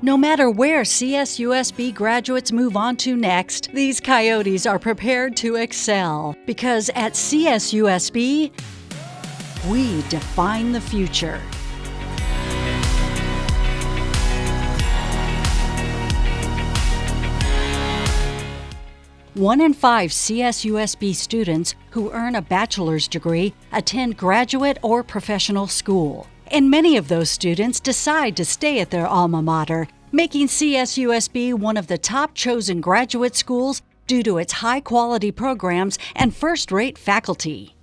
No matter where CSUSB graduates move on to next, these Coyotes are prepared to excel because at CSUSB, we define the future. One in 5 CSUSB students who earn a bachelor's degree attend graduate or professional school. And many of those students decide to stay at their alma mater, making CSUSB one of the top chosen graduate schools due to its high-quality programs and first-rate faculty.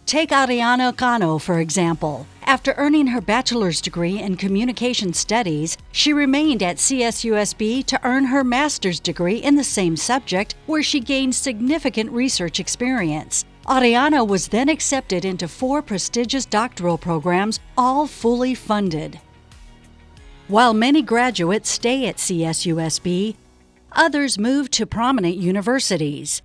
Take Ariana Cano, for example. After earning her bachelor's degree in communication studies, she remained at CSUSB to earn her master's degree in the same subject, where she gained significant research experience. Ariana was then accepted into 4 prestigious doctoral programs, all fully funded. While many graduates stay at CSUSB, others move to prominent universities.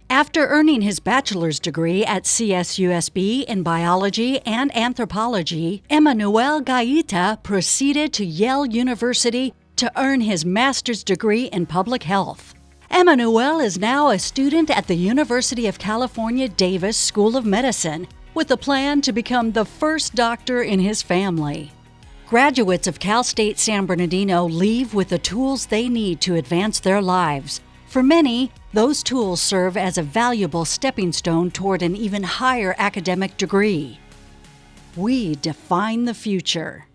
After earning his bachelor's degree at CSUSB in biology and anthropology, Emmanuel Gaita proceeded to Yale University to earn his master's degree in public health. Emmanuel is now a student at the University of California, Davis School of Medicine, with a plan to become the first doctor in his family. Graduates of Cal State San Bernardino leave with the tools they need to advance their lives. For many, those tools serve as a valuable stepping stone toward an even higher academic degree. We define the future.